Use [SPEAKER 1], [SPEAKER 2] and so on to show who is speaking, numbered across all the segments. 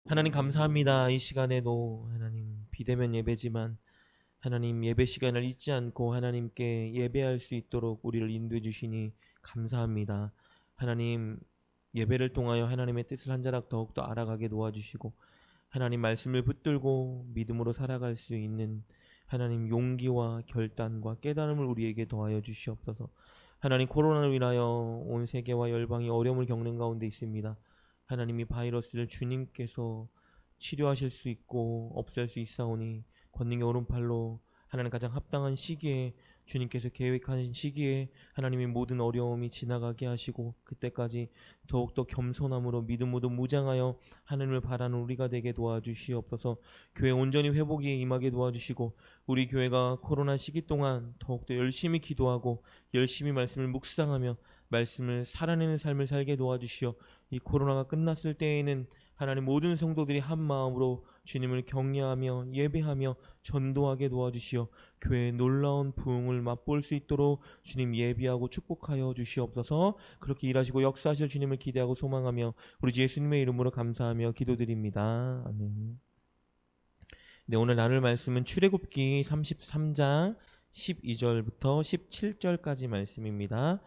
[SPEAKER 1] 하나님 감사합니다. 이 시간에도 하나님 비대면 예배지만 하나님 예배 시간을 잊지 않고 하나님께 예배할 수 있도록 우리를 인도해 주시니 감사합니다. 하나님 예배를 통하여 하나님의 뜻을 한 자락 더욱더 알아가게 도와주시고 하나님 말씀을 붙들고 믿음으로 살아갈 수 있는 하나님 용기와 결단과 깨달음을 우리에게 더하여 주시옵소서. 하나님 코로나로 인하여 온 세계와 열방이 어려움을 겪는 가운데 있습니다. 하나님이 바이러스를 주님께서 치료하실 수 있고 없앨 수 있사오니 권능의 오른팔로 하나님 가장 합당한 시기에 주님께서 계획하신 시기에 하나님이 모든 어려움이 지나가게 하시고 그때까지 더욱더 겸손함으로 믿음으로 무장하여 하나님을 바라는 우리가 되게 도와주시옵소서. 교회 온전히 회복에 임하게 도와주시고 우리 교회가 코로나 시기 동안 더욱더 열심히 기도하고 열심히 말씀을 묵상하며 말씀을 살아내는 삶을 살게 도와주시어 이 코로나가 끝났을 때에는 하나님 모든 성도들이 한 마음으로 주님을 경외하며 예배하며 전도하게 도와주시어 교회의 놀라운 부흥을 맛볼 수 있도록 주님 예비하고 축복하여 주시옵소서. 그렇게 일하시고 역사하실 주님을 기대하고 소망하며 우리 주 예수님의 이름으로 감사하며 기도드립니다. 아멘. 네, 오늘 나눌 말씀은 출애굽기 33장 12절부터 17절까지 말씀입니다.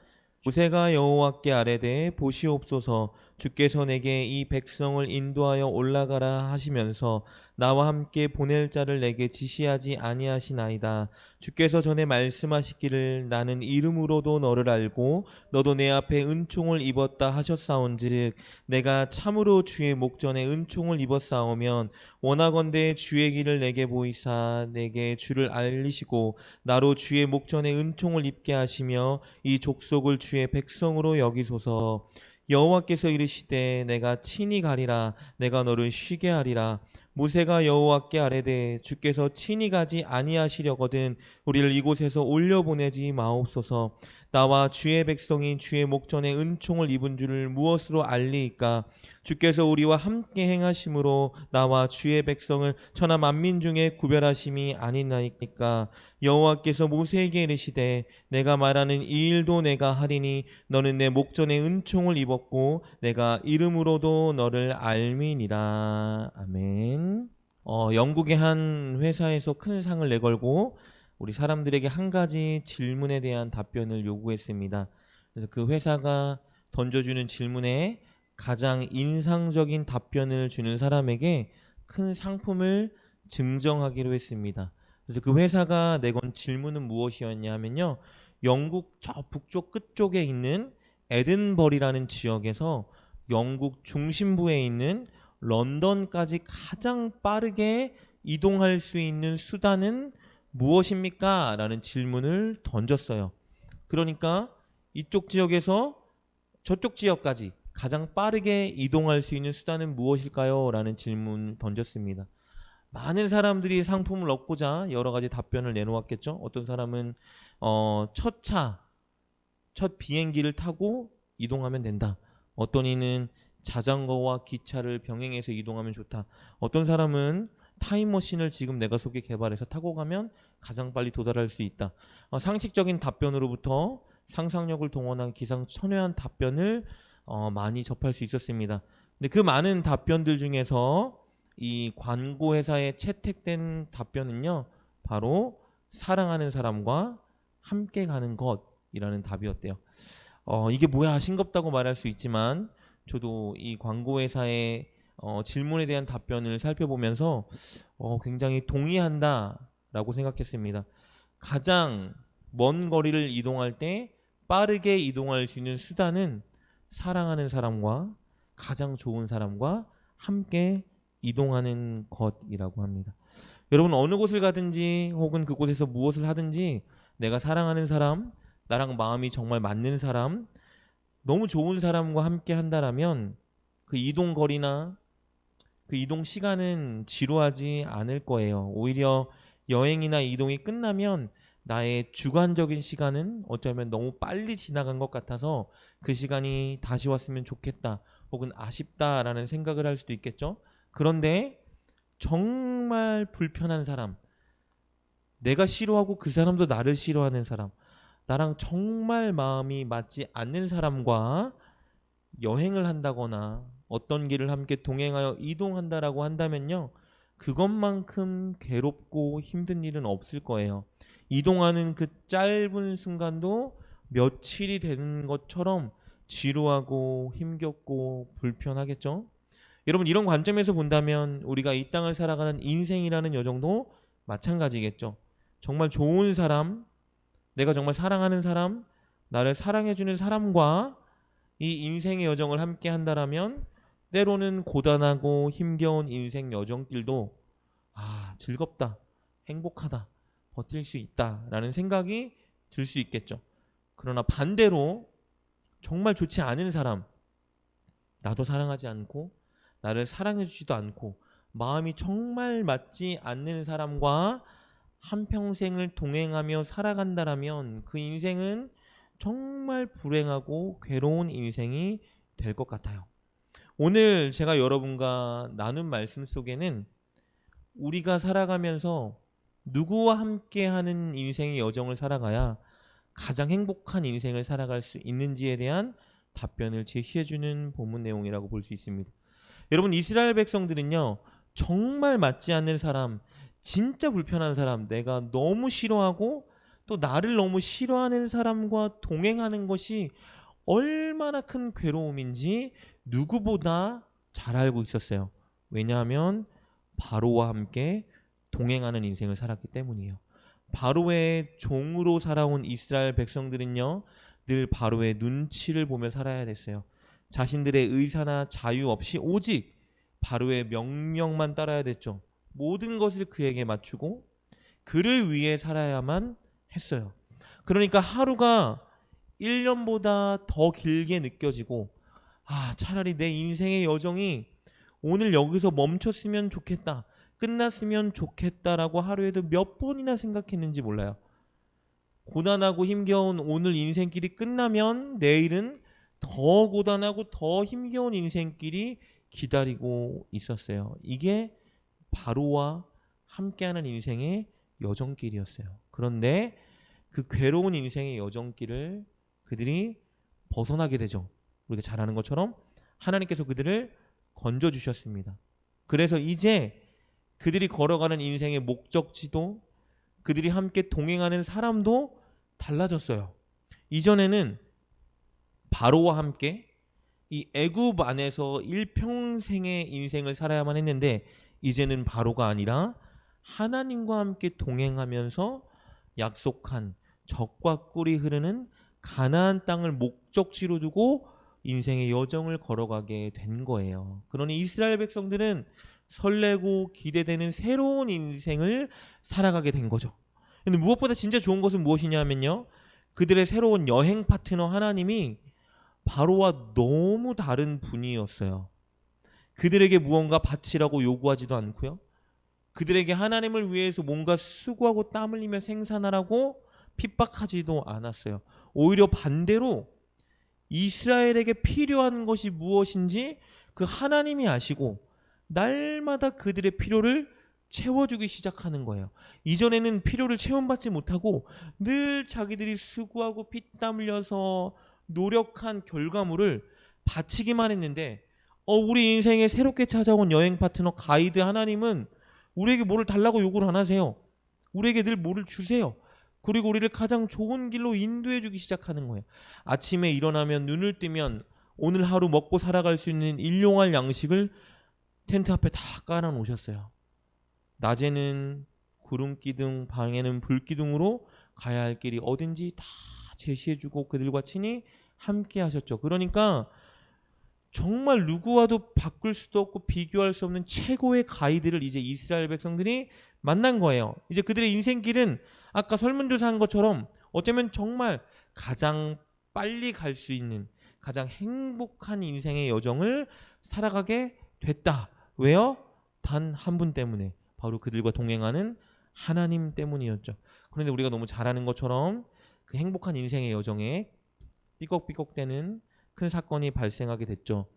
[SPEAKER 1] 모세가 여호와께 아뢰되 보시옵소서 주께서 내게 이 백성을 인도하여 올라가라 하시면서 나와 함께 보낼 자를 내게 지시하지 아니하시나이다. 주께서 전에 말씀하시기를 나는 이름으로도 너를 알고 너도 내 앞에 은총을 입었다 하셨사온즉 내가 참으로 주의 목전에 은총을 입었사오면 원하건대 주의 길을 내게 보이사 내게 주를 알리시고 나로 주의 목전에 은총을 입게 하시며 이 족속을 주의 백성으로 여기소서. 여호와께서 이르시되 내가 친히 가리라 내가 너를 쉬게 하리라. 모세가 여호와께 아뢰되 주께서 친히 가지 아니하시려거든 우리를 이곳에서 올려보내지 마옵소서. 나와 주의 백성이 주의 목전에 은총을 입은 줄을 무엇으로 알리이까? 주께서 우리와 함께 행하심으로 나와 주의 백성을 천하 만민 중에 구별하심이 아니나이까? 여호와께서 모세에게 이르시되 내가 말하는 이 일도 내가 하리니 너는 내 목전에 은총을 입었고 내가 이름으로도 너를 알미니라. 아멘. 영국의 한 회사에서 큰 상을 내걸고 우리 사람들에게 한 가지 질문에 대한 답변을 요구했습니다. 그래서 그 회사가 던져주는 질문에 가장 인상적인 답변을 주는 사람에게 큰 상품을 증정하기로 했습니다. 그래서 그 회사가 내건 질문은 무엇이었냐 하면요. 영국 저 북쪽 끝쪽에 있는 에든버리라는 지역에서 영국 중심부에 있는 런던까지 가장 빠르게 이동할 수 있는 수단은 무엇입니까? 라는 질문을 던졌어요. 그러니까 이쪽 지역에서 저쪽 지역까지 가장 빠르게 이동할 수 있는 수단은 무엇일까요? 라는 질문을 던졌습니다. 많은 사람들이 상품을 얻고자 여러 가지 답변을 내놓았겠죠. 어떤 사람은 첫 비행기를 타고 이동하면 된다. 어떤 이는 자전거와 기차를 병행해서 이동하면 좋다. 어떤 사람은 타임머신을 지금 내가 속에 개발해서 타고 가면 가장 빨리 도달할 수 있다. 상식적인 답변으로부터 상상력을 동원한 기상천외한 답변을 많이 접할 수 있었습니다. 근데 그 많은 답변들 중에서 이 광고 회사에 채택된 답변은요, 바로 사랑하는 사람과 함께 가는 것이라는 답이었대요. 이게 뭐야 싱겁다고 말할 수 있지만 저도 이 광고 회사의 질문에 대한 답변을 살펴보면서 굉장히 동의한다라고 생각했습니다. 가장 먼 거리를 이동할 때 빠르게 이동할 수 있는 수단은 사랑하는 사람과 가장 좋은 사람과 함께 이동하는 것이라고 합니다. 여러분 어느 곳을 가든지 혹은 그곳에서 무엇을 하든지 내가 사랑하는 사람, 나랑 마음이 정말 맞는 사람, 너무 좋은 사람과 함께 한다라면 그 이동 거리나 그 이동 시간은 지루하지 않을 거예요. 오히려 여행이나 이동이 끝나면 나의 주관적인 시간은 어쩌면 너무 빨리 지나간 것 같아서 그 시간이 다시 왔으면 좋겠다 혹은 아쉽다라는 생각을 할 수도 있겠죠. 그런데 정말 불편한 사람, 내가 싫어하고 그 사람도 나를 싫어하는 사람, 나랑 정말 마음이 맞지 않는 사람과 여행을 한다거나 어떤 길을 함께 동행하여 이동한다라고 한다면요, 그것만큼 괴롭고 힘든 일은 없을 거예요. 이동하는 그 짧은 순간도 며칠이 되는 것처럼 지루하고 힘겹고 불편하겠죠? 여러분, 이런 관점에서 본다면 우리가 이 땅을 살아가는 인생이라는 여정도 마찬가지겠죠. 정말 좋은 사람, 내가 정말 사랑하는 사람, 나를 사랑해주는 사람과 이 인생의 여정을 함께 한다라면 때로는 고단하고 힘겨운 인생 여정길도 즐겁다, 행복하다, 버틸 수 있다라는 생각이 들 수 있겠죠. 그러나 반대로 정말 좋지 않은 사람, 나도 사랑하지 않고 나를 사랑해주지도 않고 마음이 정말 맞지 않는 사람과 한평생을 동행하며 살아간다라면 그 인생은 정말 불행하고 괴로운 인생이 될 것 같아요. 오늘 제가 여러분과 나눈 말씀 속에는 우리가 살아가면서 누구와 함께하는 인생의 여정을 살아가야 가장 행복한 인생을 살아갈 수 있는지에 대한 답변을 제시해주는 본문 내용이라고 볼 수 있습니다. 여러분, 이스라엘 백성들은요, 정말 맞지 않는 사람, 진짜 불편한 사람, 내가 너무 싫어하고 또 나를 너무 싫어하는 사람과 동행하는 것이 얼마나 큰 괴로움인지 누구보다 잘 알고 있었어요. 왜냐하면 바로와 함께 동행하는 인생을 살았기 때문이에요. 바로의 종으로 살아온 이스라엘 백성들은요, 늘 바로의 눈치를 보며 살아야 됐어요. 자신들의 의사나 자유 없이 오직 바로의 명령만 따라야 됐죠. 모든 것을 그에게 맞추고 그를 위해 살아야만 했어요. 그러니까 하루가 1년보다 더 길게 느껴지고, 차라리 내 인생의 여정이 오늘 여기서 멈췄으면 좋겠다, 끝났으면 좋겠다라고 하루에도 몇 번이나 생각했는지 몰라요. 고단하고 힘겨운 오늘 인생길이 끝나면 내일은 더 고단하고 더 힘겨운 인생길이 기다리고 있었어요. 이게 바로와 함께하는 인생의 여정길이었어요. 그런데 그 괴로운 인생의 여정길을 그들이 벗어나게 되죠. 우리가 잘 아는 것처럼 하나님께서 그들을 건져주셨습니다. 그래서 이제 그들이 걸어가는 인생의 목적지도, 그들이 함께 동행하는 사람도 달라졌어요. 이전에는 바로와 함께 이 애굽 안에서 일평생의 인생을 살아야만 했는데, 이제는 바로가 아니라 하나님과 함께 동행하면서 약속한 젖과 꿀이 흐르는 가나안 땅을 목적지로 두고 인생의 여정을 걸어가게 된 거예요. 그러니 이스라엘 백성들은 설레고 기대되는 새로운 인생을 살아가게 된 거죠. 근데 무엇보다 진짜 좋은 것은 무엇이냐면요, 그들의 새로운 여행 파트너 하나님이 바로와 너무 다른 분이었어요. 그들에게 무언가 바치라고 요구하지도 않고요, 그들에게 하나님을 위해서 뭔가 수고하고 땀 흘리며 생산하라고 핍박하지도 않았어요. 오히려 반대로 이스라엘에게 필요한 것이 무엇인지 그 하나님이 아시고 날마다 그들의 필요를 채워주기 시작하는 거예요. 이전에는 필요를 채움받지 못하고 늘 자기들이 수고하고 피땀 흘려서 노력한 결과물을 바치기만 했는데, 우리 인생에 새롭게 찾아온 여행 파트너 가이드 하나님은 우리에게 뭐를 달라고 요구를 안 하세요. 우리에게 늘 뭐를 주세요. 그리고 우리를 가장 좋은 길로 인도해 주기 시작하는 거예요. 아침에 일어나면, 눈을 뜨면 오늘 하루 먹고 살아갈 수 있는 일용할 양식을 텐트 앞에 다 깔아 놓으셨어요. 낮에는 구름기둥, 밤에는 불기둥으로 가야 할 길이 어딘지 다 제시해주고 그들과 친히 함께 하셨죠. 그러니까 정말 누구와도 바꿀 수도 없고 비교할 수 없는 최고의 가이드를 이제 이스라엘 백성들이 만난 거예요. 이제 그들의 인생길은 아까 설문조사한 것처럼 어쩌면 정말 가장 빨리 갈 수 있는 가장 행복한 인생의 여정을 살아가게 됐다. 왜요? 단 한 분 때문에, 바로 그들과 동행하는 하나님 때문이었죠. 그런데 우리가 너무 잘 아는 것처럼 그 행복한 인생의 여정에 삐걱삐걱대는 큰 사건이 발생하게 됐죠.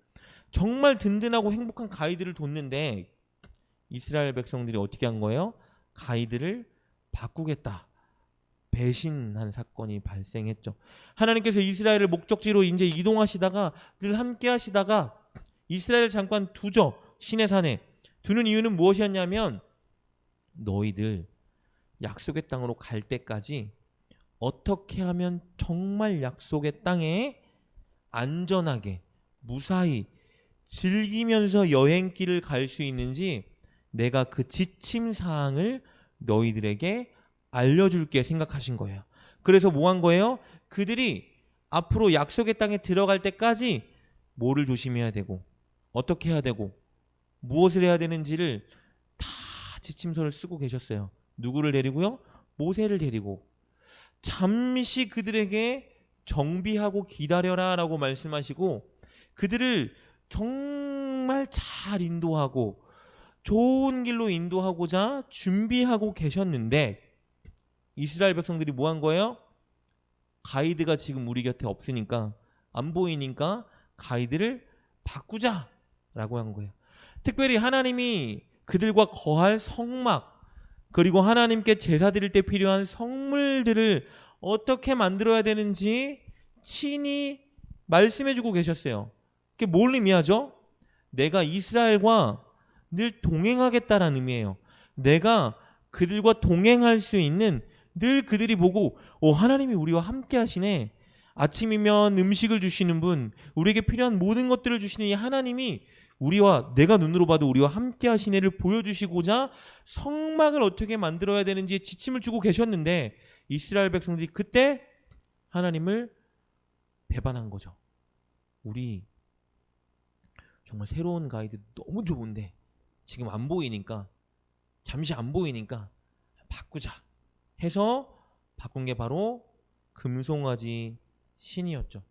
[SPEAKER 1] 정말 든든하고 행복한 가이드를 뒀는데 이스라엘 백성들이 어떻게 한 거예요? 가이드를 바꾸겠다. 배신한 사건이 발생했죠. 하나님께서 이스라엘을 목적지로 이제 이동하시다가 늘 함께 하시다가 이스라엘을 잠깐 두죠. 시내산에 두는 이유는 무엇이었냐면 너희들 약속의 땅으로 갈 때까지 어떻게 하면 정말 약속의 땅에 안전하게 무사히 즐기면서 여행길을 갈 수 있는지 내가 그 지침 사항을 너희들에게 알려줄게 생각하신 거예요. 그래서 뭐 한 거예요? 그들이 앞으로 약속의 땅에 들어갈 때까지 뭐를 조심해야 되고 어떻게 해야 되고 무엇을 해야 되는지를 다 지침서를 쓰고 계셨어요. 누구를 데리고요? 모세를 데리고 잠시 그들에게 정비하고 기다려라 라고 말씀하시고 그들을 정말 잘 인도하고 좋은 길로 인도하고자 준비하고 계셨는데 이스라엘 백성들이 뭐 한 거예요? 가이드가 지금 우리 곁에 없으니까 안 보이니까 가이드를 바꾸자 라고 한 거예요. 특별히 하나님이 그들과 거할 성막 그리고 하나님께 제사 드릴 때 필요한 성물들을 어떻게 만들어야 되는지 친히 말씀해주고 계셨어요. 그게 뭘 의미하죠? 내가 이스라엘과 늘 동행하겠다라는 의미예요. 내가 그들과 동행할 수 있는 늘 그들이 보고 하나님이 우리와 함께 하시네. 아침이면 음식을 주시는 분, 우리에게 필요한 모든 것들을 주시는 이 하나님이 우리와 내가 눈으로 봐도 우리와 함께 하시네를 보여주시고자 성막을 어떻게 만들어야 되는지 지침을 주고 계셨는데 이스라엘 백성들이 그때 하나님을 배반한 거죠. 우리 정말 새로운 가이드 너무 좋은데 지금 안 보이니까 잠시 안 보이니까 바꾸자 해서 바꾼 게 바로 금송아지 신이었죠.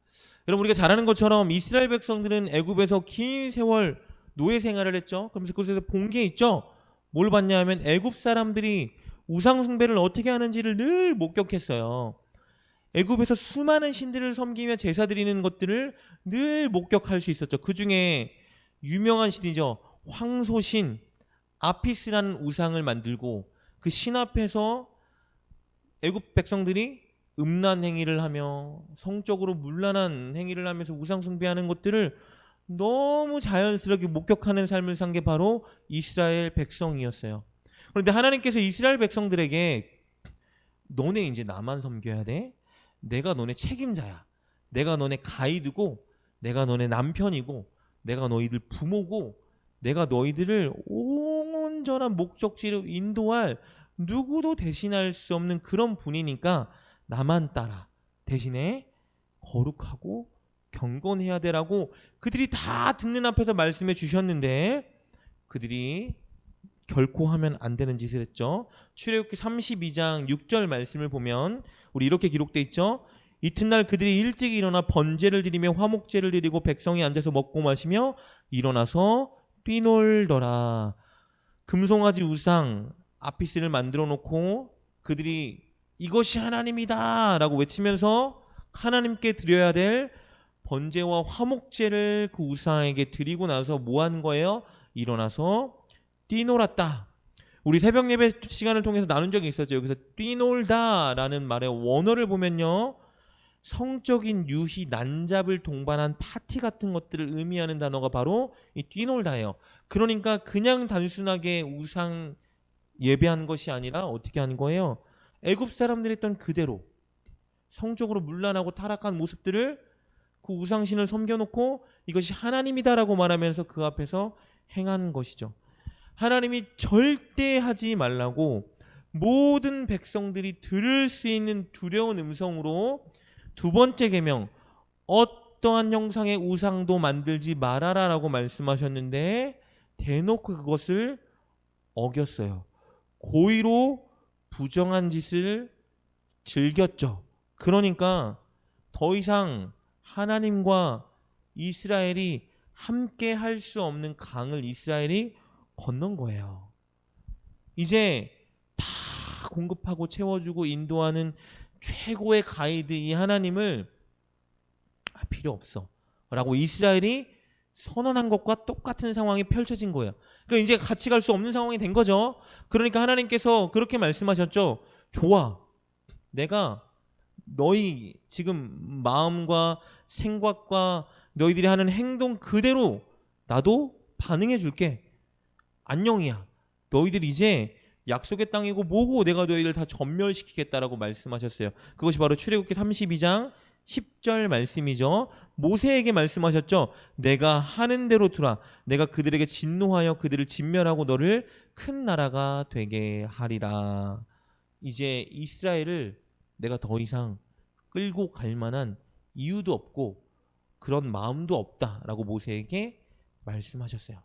[SPEAKER 1] 여러분 우리가 잘 아는 것처럼 이스라엘 백성들은 애굽에서 긴 세월 노예 생활을 했죠. 그러면서 그곳에서 본 게 있죠. 뭘 봤냐 하면 애굽 사람들이 우상 숭배를 어떻게 하는지를 늘 목격했어요. 애굽에서 수많은 신들을 섬기며 제사 드리는 것들을 늘 목격할 수 있었죠. 그 중에 유명한 신이죠. 황소신 아피스라는 우상을 만들고 그 신 앞에서 애굽 백성들이 음란 행위를 하며 성적으로 문란한 행위를 하면서 우상 숭배하는 것들을 너무 자연스럽게 목격하는 삶을 산 게 바로 이스라엘 백성이었어요. 그런데 하나님께서 이스라엘 백성들에게 너네 이제 나만 섬겨야 돼. 내가 너네 책임자야. 내가 너네 가이드고 내가 너네 남편이고 내가 너희들 부모고 내가 너희들을 온전한 목적지로 인도할 누구도 대신할 수 없는 그런 분이니까 나만 따라. 대신에 거룩하고 경건해야 되라고 그들이 다 듣는 앞에서 말씀해 주셨는데 그들이 결코 하면 안 되는 짓을 했죠. 출애굽기 32장 6절 말씀을 보면 우리 이렇게 기록돼 있죠. 이튿날 그들이 일찍 일어나 번제를 드리며 화목제를 드리고 백성이 앉아서 먹고 마시며 일어나서 뛰놀더라. 금송아지 우상 아피스를 만들어 놓고 그들이 이것이 하나님이다 라고 외치면서 하나님께 드려야 될 번제와 화목제를 그 우상에게 드리고 나서 뭐 한 거예요? 일어나서 뛰놀았다. 우리 새벽 예배 시간을 통해서 나눈 적이 있었죠. 여기서 뛰놀다 라는 말의 원어를 보면요, 성적인 유희, 난잡을 동반한 파티 같은 것들을 의미하는 단어가 바로 이 뛰놀다예요. 그러니까 그냥 단순하게 우상 예배한 것이 아니라 어떻게 한 거예요? 애굽 사람들이 했던 그대로 성적으로 문란하고 타락한 모습들을 그 우상신을 섬겨놓고 이것이 하나님이다라고 말하면서 그 앞에서 행한 것이죠. 하나님이 절대 하지 말라고 모든 백성들이 들을 수 있는 두려운 음성으로 두 번째 계명, 어떠한 형상의 우상도 만들지 말아라 라고 말씀하셨는데 대놓고 그것을 어겼어요. 고의로 부정한 짓을 즐겼죠. 그러니까 더 이상 하나님과 이스라엘이 함께 할 수 없는 강을 이스라엘이 건넌 거예요. 이제 다 공급하고 채워주고 인도하는 최고의 가이드 이 하나님을 필요 없어 라고 이스라엘이 선언한 것과 똑같은 상황이 펼쳐진 거예요. 그러니까 이제 같이 갈 수 없는 상황이 된 거죠. 그러니까 하나님께서 그렇게 말씀하셨죠. 좋아, 내가 너희 지금 마음과 생각과 너희들이 하는 행동 그대로 나도 반응해 줄게. 안녕이야. 너희들 이제 약속의 땅이고 뭐고 내가 너희들 다 전멸시키겠다라고 말씀하셨어요. 그것이 바로 출애굽기 32장 10절 말씀이죠. 모세에게 말씀하셨죠. 내가 하는 대로 두라. 내가 그들에게 진노하여 그들을 진멸하고 너를 큰 나라가 되게 하리라. 이제 이스라엘을 내가 더 이상 끌고 갈 만한 이유도 없고 그런 마음도 없다라고 모세에게 말씀하셨어요.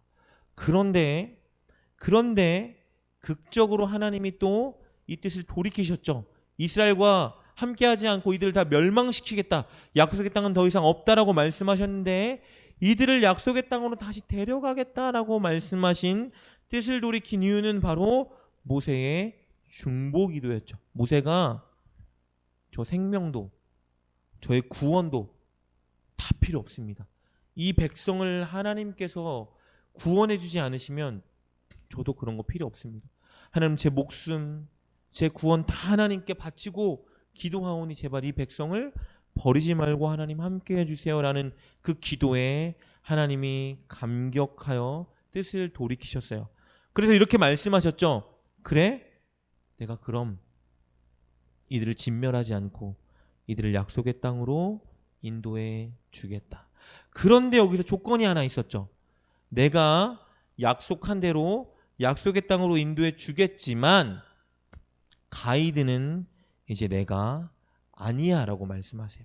[SPEAKER 1] 그런데 극적으로 하나님이 또 이 뜻을 돌이키셨죠. 이스라엘과 함께하지 않고 이들을 다 멸망시키겠다. 약속의 땅은 더 이상 없다라고 말씀하셨는데 이들을 약속의 땅으로 다시 데려가겠다라고 말씀하신 뜻을 돌이킨 이유는 바로 모세의 중보기도였죠. 모세가 저 생명도 저의 구원도 다 필요 없습니다. 이 백성을 하나님께서 구원해 주지 않으시면 저도 그런 거 필요 없습니다. 하나님 제 목숨 제 구원 다 하나님께 바치고 기도하오니 제발 이 백성을 버리지 말고 하나님 함께 해주세요라는 그 기도에 하나님이 감격하여 뜻을 돌이키셨어요. 그래서 이렇게 말씀하셨죠. 그래? 내가 그럼 이들을 진멸하지 않고 이들을 약속의 땅으로 인도해 주겠다. 그런데 여기서 조건이 하나 있었죠. 내가 약속한 대로 약속의 땅으로 인도해 주겠지만 가이드는 이제 내가 아니야 라고 말씀하세요.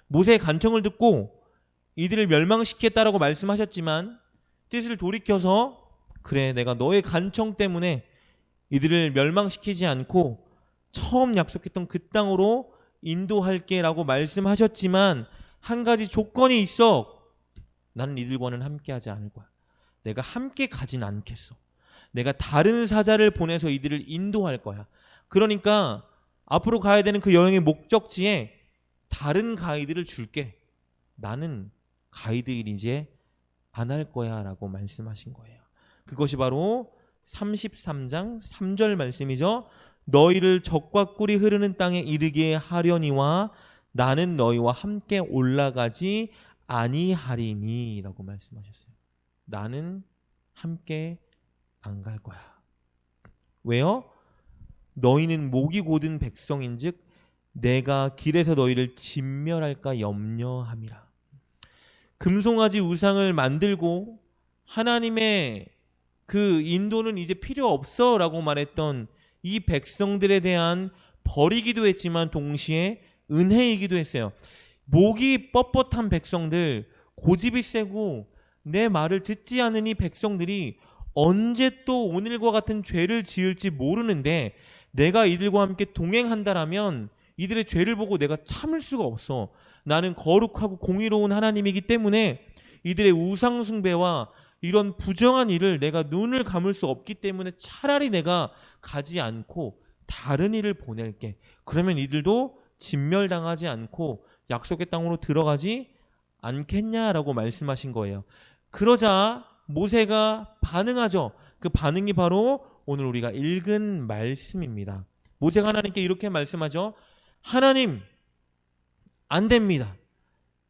[SPEAKER 1] 모세의 간청을 듣고 이들을 멸망시키겠다라고 말씀하셨지만 뜻을 돌이켜서 그래 내가 너의 간청 때문에 이들을 멸망시키지 않고 처음 약속했던 그 땅으로 인도할게 라고 말씀하셨지만 한 가지 조건이 있어. 나는 이들과는 함께하지 않을 거야. 내가 함께 가진 않겠어. 내가 다른 사자를 보내서 이들을 인도할 거야. 그러니까 앞으로 가야 되는 그 여행의 목적지에 다른 가이드를 줄게. 나는 가이드 일 이제 안 할 거야 라고 말씀하신 거예요. 그것이 바로 33장 3절 말씀이죠. 너희를 적과 꿀이 흐르는 땅에 이르게 하려니와 나는 너희와 함께 올라가지 아니하리니 라고 말씀하셨어요. 나는 함께 안 갈 거야. 왜요? 너희는 목이 곧은 백성인즉 내가 길에서 너희를 진멸할까 염려함이라. 금송아지 우상을 만들고 하나님의 그 인도는 이제 필요 없어 라고 말했던 이 백성들에 대한 벌이기도 했지만 동시에 은혜이기도 했어요. 목이 뻣뻣한 백성들, 고집이 세고 내 말을 듣지 않은 이 백성들이 언제 또 오늘과 같은 죄를 지을지 모르는데 내가 이들과 함께 동행한다라면 이들의 죄를 보고 내가 참을 수가 없어. 나는 거룩하고 공의로운 하나님이기 때문에 이들의 우상 숭배와 이런 부정한 일을 내가 눈을 감을 수 없기 때문에 차라리 내가 가지 않고 다른 일을 보낼게. 그러면 이들도 진멸당하지 않고 약속의 땅으로 들어가지 않겠냐라고 말씀하신 거예요. 그러자 모세가 반응하죠. 그 반응이 바로 오늘 우리가 읽은 말씀입니다. 모세가 하나님께 이렇게 말씀하죠. 하나님, 안 됩니다.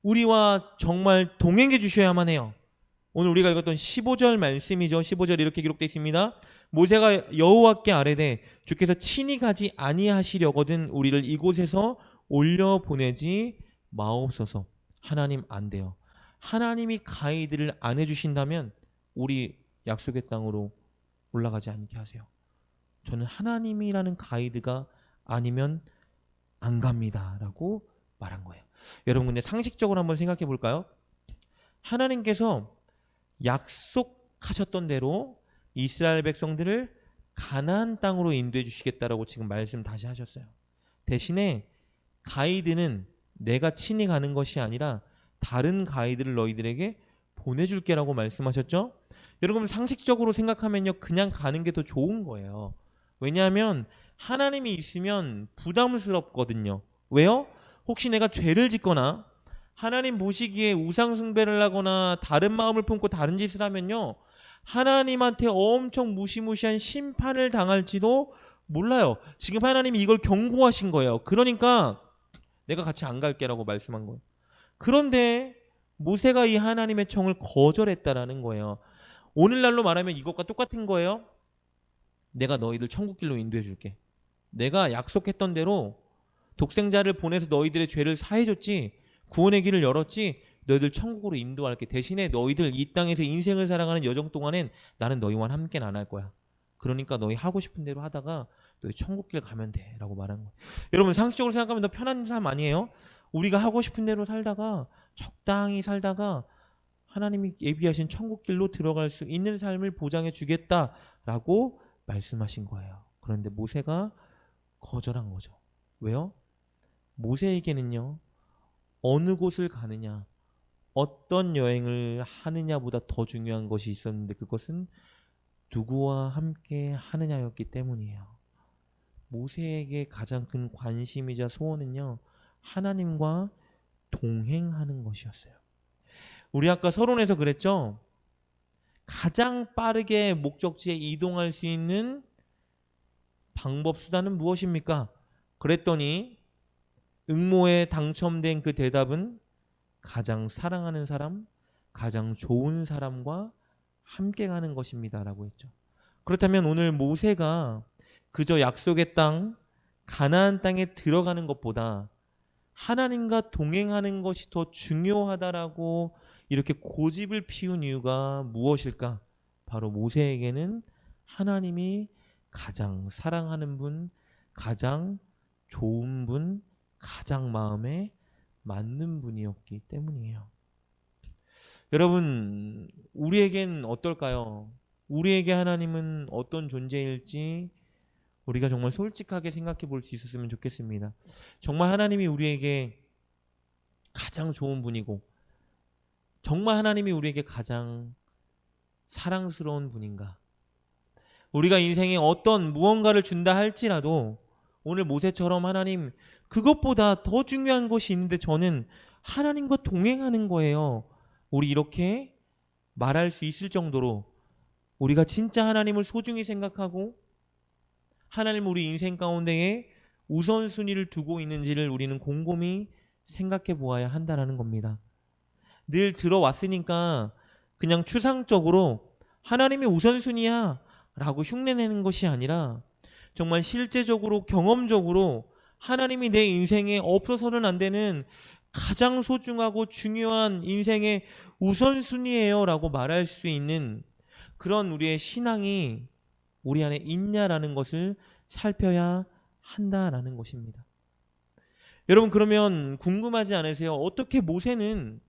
[SPEAKER 1] 우리와 정말 동행해 주셔야만 해요. 오늘 우리가 읽었던 15절 말씀이죠. 15절 이렇게 기록되어 있습니다. 모세가 여호와께 아뢰되 주께서 친히 가지 아니하시려거든 우리를 이곳에서 올려보내지 마옵소서. 하나님 안 돼요. 하나님이 가이드를 안 해주신다면 우리 약속의 땅으로 올라가지 않게 하세요. 저는 하나님이라는 가이드가 아니면 안 갑니다 라고 말한 거예요. 여러분 근데 상식적으로 한번 생각해 볼까요? 하나님께서 약속하셨던 대로 이스라엘 백성들을 가나안 땅으로 인도해 주시겠다라고 지금 말씀 다시 하셨어요. 대신에 가이드는 내가 친히 가는 것이 아니라 다른 가이드를 너희들에게 보내줄게라고 말씀하셨죠. 여러분 상식적으로 생각하면요 그냥 가는 게 더 좋은 거예요. 왜냐하면 하나님이 있으면 부담스럽거든요. 왜요? 혹시 내가 죄를 짓거나 하나님 보시기에 우상 숭배를 하거나 다른 마음을 품고 다른 짓을 하면요 하나님한테 엄청 무시무시한 심판을 당할지도 몰라요. 지금 하나님이 이걸 경고하신 거예요. 그러니까 내가 같이 안 갈게라고 말씀한 거예요. 그런데 모세가 이 하나님의 청을 거절했다라는 거예요. 오늘날로 말하면 이것과 똑같은 거예요. 내가 너희들 천국길로 인도해 줄게. 내가 약속했던 대로 독생자를 보내서 너희들의 죄를 사해줬지, 구원의 길을 열었지, 너희들 천국으로 인도할게. 대신에 너희들 이 땅에서 인생을 살아가는 여정 동안엔 나는 너희와 함께는 안 할 거야. 그러니까 너희 하고 싶은 대로 하다가 너희 천국길 가면 돼 라고 말한 거예요. 여러분, 상식적으로 생각하면 더 편한 삶 아니에요? 우리가 하고 싶은 대로 살다가 적당히 살다가 하나님이 예비하신 천국길로 들어갈 수 있는 삶을 보장해 주겠다라고 말씀하신 거예요. 그런데 모세가 거절한 거죠. 왜요? 모세에게는요, 어느 곳을 가느냐, 어떤 여행을 하느냐보다 더 중요한 것이 있었는데 그것은 누구와 함께 하느냐였기 때문이에요. 모세에게 가장 큰 관심이자 소원은요, 하나님과 동행하는 것이었어요. 우리 아까 서론에서 그랬죠? 가장 빠르게 목적지에 이동할 수 있는 방법, 수단은 무엇입니까? 그랬더니 응모에 당첨된 그 대답은 가장 사랑하는 사람, 가장 좋은 사람과 함께 가는 것입니다 라고 했죠. 그렇다면 오늘 모세가 그저 약속의 땅, 가나안 땅에 들어가는 것보다 하나님과 동행하는 것이 더 중요하다라고 이렇게 고집을 피운 이유가 무엇일까? 바로 모세에게는 하나님이 가장 사랑하는 분, 가장 좋은 분, 가장 마음에 맞는 분이었기 때문이에요. 여러분, 우리에겐 어떨까요? 우리에게 하나님은 어떤 존재일지 우리가 정말 솔직하게 생각해 볼 수 있었으면 좋겠습니다. 정말 하나님이 우리에게 가장 좋은 분이고, 정말 하나님이 우리에게 가장 사랑스러운 분인가? 우리가 인생에 어떤 무언가를 준다 할지라도 오늘 모세처럼 하나님, 그것보다 더 중요한 것이 있는데 저는 하나님과 동행하는 거예요. 우리 이렇게 말할 수 있을 정도로 우리가 진짜 하나님을 소중히 생각하고 하나님 우리 인생 가운데에 우선순위를 두고 있는지를 우리는 곰곰이 생각해 보아야 한다는 겁니다. 늘 들어왔으니까 그냥 추상적으로 하나님이 우선순위야 라고 흉내내는 것이 아니라 정말 실제적으로 경험적으로 하나님이 내 인생에 없어서는 안 되는 가장 소중하고 중요한 인생의 우선순위예요 라고 말할 수 있는 그런 우리의 신앙이 우리 안에 있냐라는 것을 살펴야 한다라는 것입니다. 여러분, 그러면 궁금하지 않으세요? 어떻게 모세는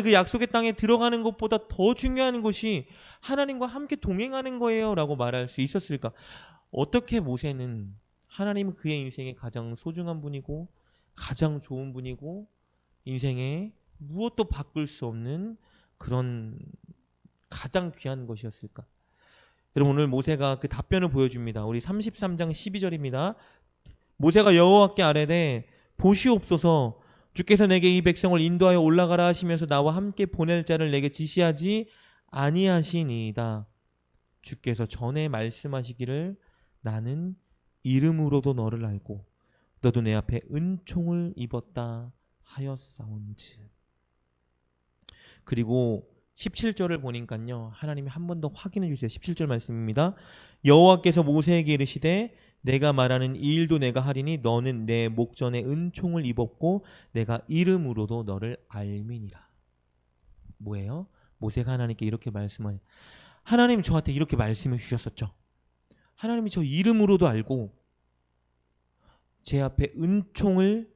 [SPEAKER 1] 그 약속의 땅에 들어가는 것보다 더 중요한 것이 하나님과 함께 동행하는 거예요 라고 말할 수 있었을까? 어떻게 모세는 하나님은 그의 인생에 가장 소중한 분이고 가장 좋은 분이고 인생에 무엇도 바꿀 수 없는 그런 가장 귀한 것이었을까? 여러분, 오늘 모세가 그 답변을 보여줍니다. 우리 33장 12절입니다. 모세가 여호와께 아뢰되 보시옵소서, 주께서 내게 이 백성을 인도하여 올라가라 하시면서 나와 함께 보낼 자를 내게 지시하지 아니하시니이다. 주께서 전에 말씀하시기를 나는 이름으로도 너를 알고 너도 내 앞에 은총을 입었다 하였사온즉. 그리고 17절을 보니까요, 하나님이 한 번 더 확인해 주세요. 17절 말씀입니다. 여호와께서 모세에게 이르시되 내가 말하는 이 일도 내가 하리니 너는 내 목전에 은총을 입었고 내가 이름으로도 너를 알미니라. 뭐예요? 모세가 하나님께 이렇게 말씀하니, 하나님 저한테 이렇게 말씀해 주셨었죠. 하나님이 저 이름으로도 알고 제 앞에 은총을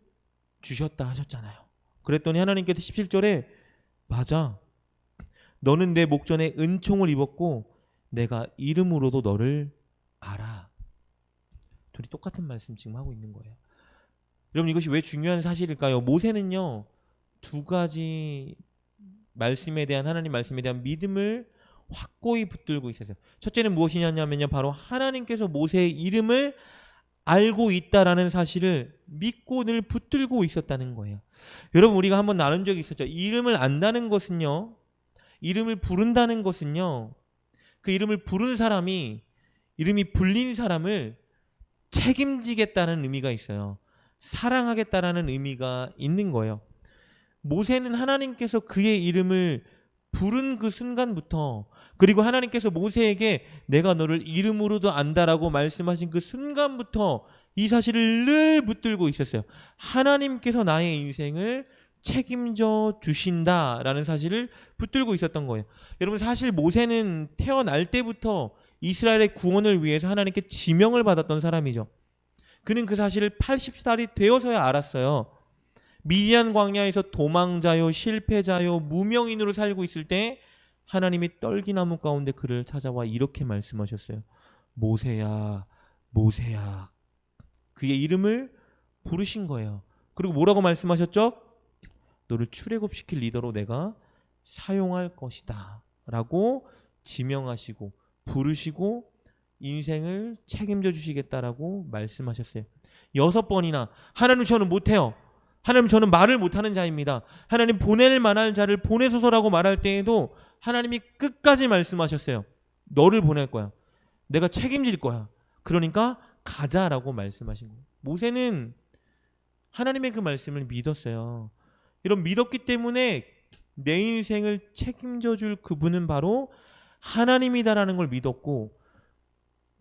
[SPEAKER 1] 주셨다 하셨잖아요. 그랬더니 하나님께서 17절에 맞아, 너는 내 목전에 은총을 입었고 내가 이름으로도 너를 알아. 둘이 똑같은 말씀 지금 하고 있는 거예요. 여러분, 이것이 왜 중요한 사실일까요? 모세는요, 두 가지 말씀에 대한, 하나님 말씀에 대한 믿음을 확고히 붙들고 있었어요. 첫째는 무엇이냐면요, 바로 하나님께서 모세의 이름을 알고 있다라는 사실을 믿고 늘 붙들고 있었다는 거예요. 여러분, 우리가 한번 나눈 적이 있었죠. 이름을 안다는 것은요, 이름을 부른다는 것은요, 그 이름을 부른 사람이 이름이 불린 사람을 책임지겠다는 의미가 있어요. 사랑하겠다라는 의미가 있는 거예요. 모세는 하나님께서 그의 이름을 부른 그 순간부터, 그리고 하나님께서 모세에게 내가 너를 이름으로도 안다라고 말씀하신 그 순간부터 이 사실을 늘 붙들고 있었어요. 하나님께서 나의 인생을 책임져 주신다라는 사실을 붙들고 있었던 거예요. 여러분, 사실 모세는 태어날 때부터 이스라엘의 구원을 위해서 하나님께 지명을 받았던 사람이죠. 그는 그 사실을 80살이 되어서야 알았어요. 미디안 광야에서 도망자요, 실패자요, 무명인으로 살고 있을 때 하나님이 떨기나무 가운데 그를 찾아와 이렇게 말씀하셨어요. 모세야, 모세야. 그의 이름을 부르신 거예요. 그리고 뭐라고 말씀하셨죠? 너를 출애굽시킬 리더로 내가 사용할 것이다 라고 지명하시고 부르시고 인생을 책임져 주시겠다라고 말씀하셨어요. 6번이나 하나님 저는 못해요. 하나님 저는 말을 못하는 자입니다. 하나님 보낼 만한 자를 보내소서라고 말할 때에도 하나님이 끝까지 말씀하셨어요. 너를 보낼 거야. 내가 책임질 거야. 그러니까 가자라고 말씀하신 거예요. 모세는 하나님의 그 말씀을 믿었어요. 이런 믿었기 때문에 내 인생을 책임져 줄 그분은 바로 하나님이다라는 걸 믿었고,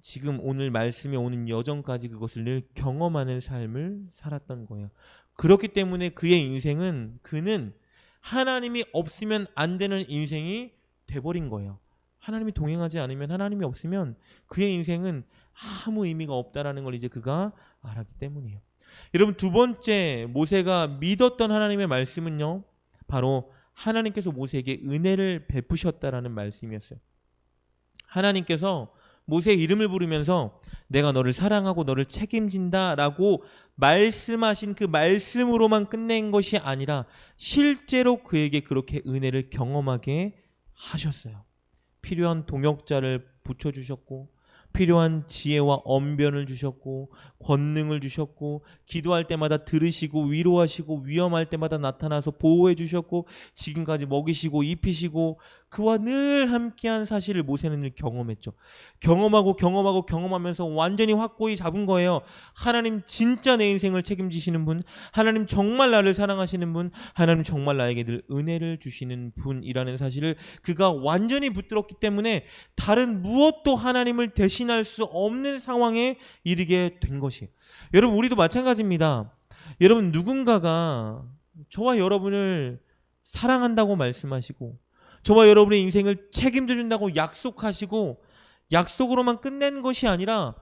[SPEAKER 1] 지금 오늘 말씀에 오는 여정까지 그것을 늘 경험하는 삶을 살았던 거예요. 그렇기 때문에 그의 인생은, 그는 하나님이 없으면 안 되는 인생이 돼버린 거예요. 하나님이 동행하지 않으면, 하나님이 없으면 그의 인생은 아무 의미가 없다라는 걸 이제 그가 알았기 때문이에요. 여러분, 두 번째 모세가 믿었던 하나님의 말씀은요, 바로 하나님께서 모세에게 은혜를 베푸셨다라는 말씀이었어요. 하나님께서 모세의 이름을 부르면서 내가 너를 사랑하고 너를 책임진다라고 말씀하신 그 말씀으로만 끝낸 것이 아니라 실제로 그에게 그렇게 은혜를 경험하게 하셨어요. 필요한 동역자를 붙여주셨고, 필요한 지혜와 언변을 주셨고, 권능을 주셨고, 기도할 때마다 들으시고 위로하시고, 위험할 때마다 나타나서 보호해 주셨고, 지금까지 먹이시고 입히시고, 그와 늘 함께한 사실을 모세는 늘 경험했죠. 경험하면서 완전히 확고히 잡은 거예요. 하나님 진짜 내 인생을 책임지시는 분, 하나님 정말 나를 사랑하시는 분, 하나님 정말 나에게 늘 은혜를 주시는 분이라는 사실을 그가 완전히 붙들었기 때문에 다른 무엇도 하나님을 대신할 수 없는 상황에 이르게 된 것이에요. 여러분, 우리도 마찬가지입니다. 여러분, 누군가가 저와 여러분을 사랑한다고 말씀하시고, 저와 여러분의 인생을 책임져 준다고 약속하시고, 약속으로만 끝낸 것이 아니라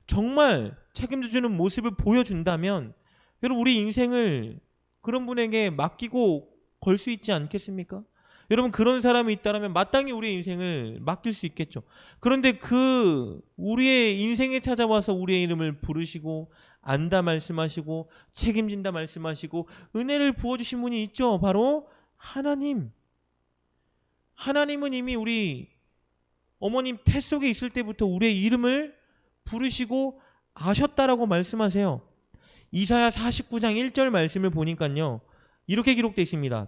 [SPEAKER 1] 정말 책임져 주는 모습을 보여준다면, 여러분, 우리 인생을 그런 분에게 맡기고 걸 수 있지 않겠습니까? 여러분, 그런 사람이 있다면 마땅히 우리의 인생을 맡길 수 있겠죠. 그런데 그 우리의 인생에 찾아와서 우리의 이름을 부르시고 안다 말씀하시고 책임진다 말씀하시고 은혜를 부어주신 분이 있죠. 바로 하나님. 하나님은 이미 우리 어머님 태 속에 있을 때부터 우리의 이름을 부르시고 아셨다라고 말씀하세요. 이사야 49장 1절 말씀을 보니까요, 이렇게 기록되어 있습니다.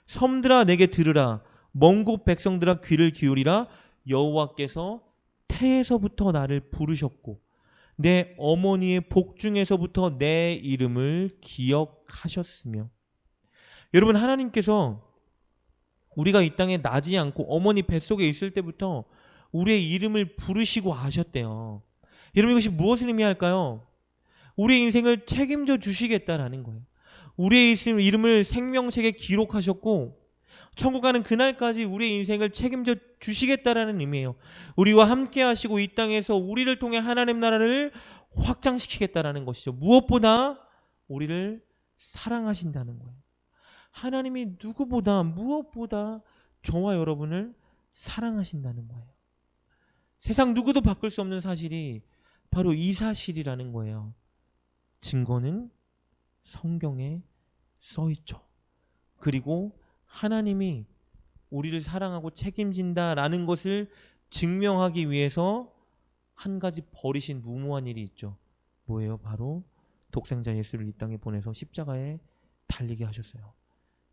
[SPEAKER 1] 섬들아 내게 들으라, 먼 곳 백성들아 귀를 기울이라. 여호와께서 태에서부터 나를 부르셨고 내 어머니의 복중에서부터 내 이름을 기억하셨으며. 여러분, 하나님께서 우리가 이 땅에 나지 않고 어머니 뱃속에 있을 때부터 우리의 이름을 부르시고 아셨대요. 여러분, 이것이 무엇을 의미할까요? 우리의 인생을 책임져 주시겠다라는 거예요. 우리의 이름을 생명책에 기록하셨고 천국 가는 그날까지 우리의 인생을 책임져 주시겠다라는 의미예요. 우리와 함께 하시고 이 땅에서 우리를 통해 하나님 나라를 확장시키겠다라는 것이죠. 무엇보다 우리를 사랑하신다는 거예요. 하나님이 누구보다 무엇보다 저와 여러분을 사랑하신다는 거예요. 세상 누구도 바꿀 수 없는 사실이 바로 이 사실이라는 거예요. 증거는 성경에 써 있죠. 그리고 하나님이 우리를 사랑하고 책임진다라는 것을 증명하기 위해서 한 가지 버리신 무모한 일이 있죠. 뭐예요? 바로 독생자 예수를 이 땅에 보내서 십자가에 달리게 하셨어요.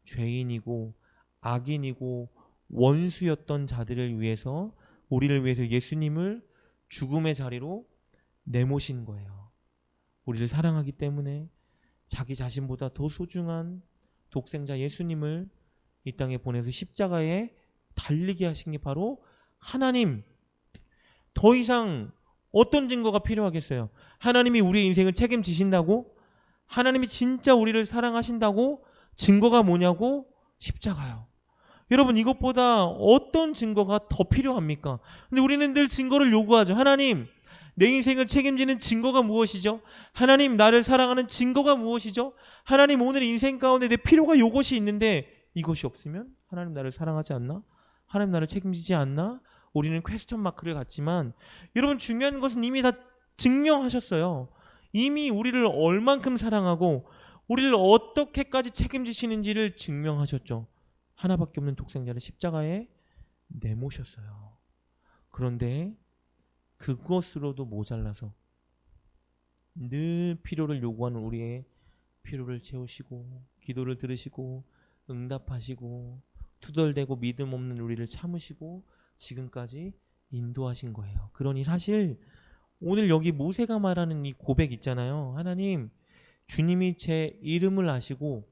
[SPEAKER 1] 죄인이고 악인이고 원수였던 자들을 위해서, 우리를 위해서 예수님을 죽음의 자리로 내모신 거예요. 우리를 사랑하기 때문에 자기 자신보다 더 소중한 독생자 예수님을 이 땅에 보내서 십자가에 달리게 하신 게 바로 하나님. 더 이상 어떤 증거가 필요하겠어요? 하나님이 우리의 인생을 책임지신다고? 하나님이 진짜 우리를 사랑하신다고? 증거가 뭐냐고? 십자가요. 여러분, 이것보다 어떤 증거가 더 필요합니까? 근데 우리는 늘 증거를 요구하죠. 하나님, 내 인생을 책임지는 증거가 무엇이죠? 하나님, 나를 사랑하는 증거가 무엇이죠? 하나님, 오늘 인생 가운데 내 필요가 요것이 있는데 이것이 없으면 하나님 나를 사랑하지 않나? 하나님 나를 책임지지 않나? 우리는 퀘스천 마크를 갖지만 여러분, 중요한 것은 이미 다 증명하셨어요. 이미 우리를 얼만큼 사랑하고 우리를 어떻게까지 책임지시는지를 증명하셨죠. 하나밖에 없는 독생자를 십자가에 내모셨어요. 그런데 그것으로도 모자라서 늘 필요를 요구하는 우리의 필요를 채우시고 기도를 들으시고 응답하시고 투덜대고 믿음 없는 우리를 참으시고 지금까지 인도하신 거예요. 그러니 사실 오늘 여기 모세가 말하는 이 고백 있잖아요. 하나님, 주님이 제 이름을 아시고